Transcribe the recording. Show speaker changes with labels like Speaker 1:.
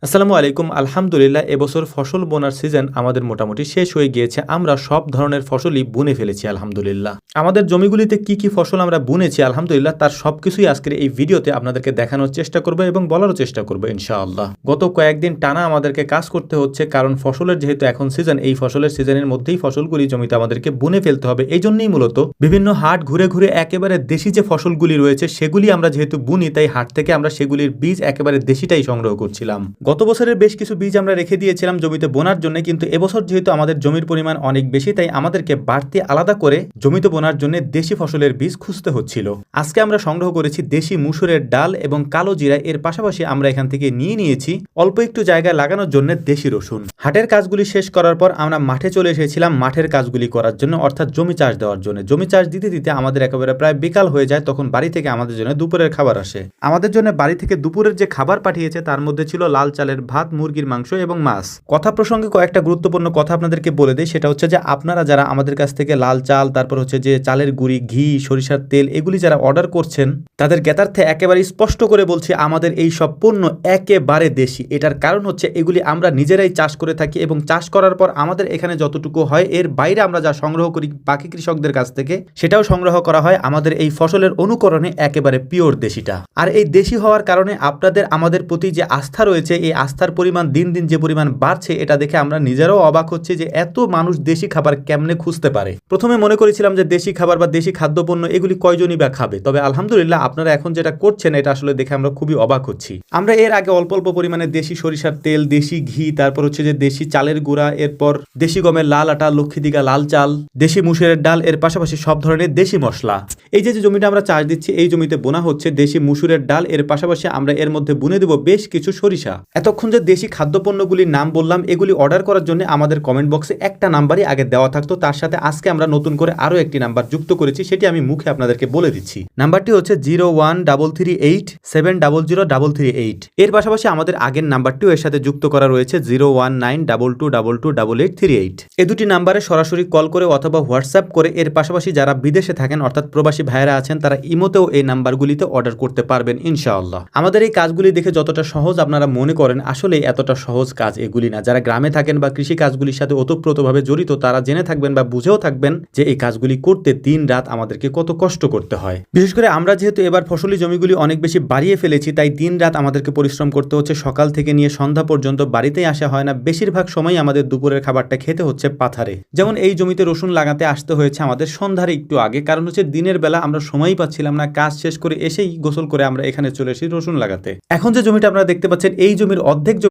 Speaker 1: আসসালামু আলাইকুম। আলহামদুলিল্লাহ এবছর ফসল বোনার সিজন আমাদের মোটামুটি শেষ হয়ে গিয়েছে। আমরা সব ধরনের ফসলই বুনে ফেলেছি আলহামদুলিল্লাহ। আমাদের জমিগুলিতে কি কি ফসল আমরা বুনেছি আলহামদুলিল্লাহ তার সবকিছুই আজকের এই ভিডিওতে আপনাদেরকে দেখানোর চেষ্টা করবো এবং বলারও চেষ্টা করবো ইনশাআল্লাহ। গত কয়েকদিন টানা আমাদেরকে কাজ করতে হচ্ছে, কারণ ফসলের যেহেতু এখন সিজন, এই ফসলের সিজনের মধ্যেই ফসলগুলি জমিতে আমাদেরকে বুনে ফেলতে হবে। এই জন্যই মূলত বিভিন্ন হাট ঘুরে ঘুরে একেবারে দেশি যে ফসলগুলি রয়েছে সেগুলি আমরা যেহেতু বুনি, তাই হাট থেকে আমরা সেগুলির বীজ একেবারে দেশিটাই সংগ্রহ করছিলাম। গত বছরের বেশ কিছু বীজ আমরা রেখে দিয়েছিলাম জমিতে বোনার জন্য, কিন্তু এবছর যেহেতু আমাদের জমির পরিমাণ অনেক বেশি, তাই আমাদেরকে বাড়তি আলাদা করে জমিতে বোনার জন্য দেশি ফসলের বীজ খুঁজতে হচ্ছিল। আজকে আমরা সংগ্রহ করেছি দেশি মুসুরের ডাল এবং কালো জিরা। এর পাশাপাশি আমরা এখান থেকে নিয়েছি অল্প একটু জায়গায় লাগানোর জন্য দেশি রসুন। হাটের কাজগুলি শেষ করার পর আমরা মাঠে চলে এসেছিলাম মাঠের কাজগুলি করার জন্য, অর্থাৎ জমি চাষ দেওয়ার জন্য। জমি চাষ দিতে দিতে আমাদের একেবারে প্রায় বিকাল হয়ে যায়, তখন বাড়ি থেকে আমাদের জন্য দুপুরের খাবার আসে। আমাদের জন্য বাড়ি থেকে দুপুরের যে খাবার পাঠিয়েছে তার মধ্যে ছিল লাল চালের ভাত, মুরগির মাংস এবং মাছ। কথা প্রসঙ্গে কয়েকটা গুরুত্বপূর্ণ কথা আপনাদেরকে বলে দেই, সেটা হচ্ছে যে আপনারা যারা আমাদের কাছ থেকে লাল চাল, তারপর হচ্ছে যে চালের গুঁড়ি, ঘি, সরিষার তেল এগুলি যারা অর্ডার করছেন তাদের জ্ঞাতার্থে একেবারে স্পষ্ট করে বলছি, আমাদের এই সব পণ্য একেবারে দেশি। এটার কারণ হচ্ছে এগুলি আমরা নিজেরাই চাষ করে থাকি এবং চাষ করার পর আমাদের এখানে যতটুকু হয় এর বাইরে আমরা যা সংগ্রহ করি বাকি কৃষকদের কাছ থেকে সেটাও সংগ্রহ করা হয় আমাদের এই ফসলের অনুকরণে একেবারে পিওর দেশিটা। আর এই দেশি হওয়ার কারণে আপনাদের আমাদের প্রতি যে আস্থা রয়েছে, এই আস্থার পরিমাণ দিন দিন যে পরিমাণ বাড়ছে এটা দেখে আমরা নিজেরাও অবাক হচ্ছি যে এত মানুষ দেশি খাবার কেমনে খুঁজতে পারে। প্রথমে মনে করেছিলাম যে দেশি খাবার বা দেশি খাদ্যপণ্য এগুলি কয়জনই বা খাবে, তবে আলহামদুলিল্লাহ আপনারা এখন যেটা করছেন এটা আসলে দেখে আমরা খুবই অবাক হচ্ছি। আমরা এর আগে অল্প অল্প পরিমাণে দেশি সরিষার তেল, দেশি ঘি, তারপর হচ্ছে যে দেশি চালের গুঁড়া, এরপর দেশি গমের লাল আটা, লক্ষ্মীদিঘা লাল চাল, দেশি মুসুরের ডাল, এর পাশাপাশি সব ধরনের দেশি মশলা। এই যে জমিটা আমরা চাষ দিচ্ছি এই জমিতে বোনা হচ্ছে দেশি মুসুরের ডাল, এর পাশাপাশি আমরা এর মধ্যে বুনে দেব বেশ কিছু সরিষা। এতক্ষণ যে দেশি খাদ্যপণ্যগুলির নাম বললাম এগুলি অর্ডার করার জন্য আমাদের কমেন্ট বক্সে একটা নাম্বারই আগে দেওয়া থাকতো, তার সাথে আজকে আমরা নতুন করে আরো একটি নাম্বার যুক্ত করেছি, সেটি আমি মুখে আপনাদেরকে বলে দিচ্ছি। নাম্বারটি হচ্ছে 013387003338। এর পাশাপাশি আমাদের আগের নাম্বারটিও এর সাথে যুক্ত করা রয়েছে 0192222288। এই দুটি নাম্বারে সরাসরি কল করে অথবা হোয়াটসঅ্যাপ করে, এর পাশাপাশি যারা বিদেশে থাকেন অর্থাৎ প্রবাসী ভাইয়েরা আছেন তারা ইমোতেও এই নাম্বারগুলিতে অর্ডার করতে পারবেন ইনশাআল্লাহ। আমাদের এই কাজগুলি দেখে যতটা সহজ আপনারা মনে করেন আসলে এতটা সহজ কাজ এগুলি না। যারা গ্রামে থাকেন বা কৃষি কাজগুলির সাথে ওতপ্রোতভাবে জড়িত তারা জেনে থাকবেন বা বুঝেও থাকবেন যে এই কাজগুলি করতে দিন রাত আমাদেরকে কত কষ্ট করতে হয়। বিশেষ করে আমরা যেহেতু এবার ফসলি জমিগুলি অনেক বেশি বাড়িয়ে ফেলেছি, তাই দিন রাত আমাদেরকে পরিশ্রম করতে হচ্ছে। সকাল থেকে নিয়ে সন্ধ্যা পর্যন্ত বাড়িতেই আসা হয় না, বেশিরভাগ সময় আমাদের দুপুরের খাবারটা খেতে হচ্ছে পাথারে। যেমন এই জমিতে রসুন লাগাতে আসতে হয়েছে আমাদের সন্ধ্যার একটু আগে, কারণ হচ্ছে দিনের বেলা আমরা সময়ই পাচ্ছিলাম না, কাজ শেষ করে এসেই গোসল করে আমরা এখানে চলে এসেছি রসুন লাগাতে। এখন যে জমিটা আপনারা দেখতে পাচ্ছেন এই জমির অর্ধেক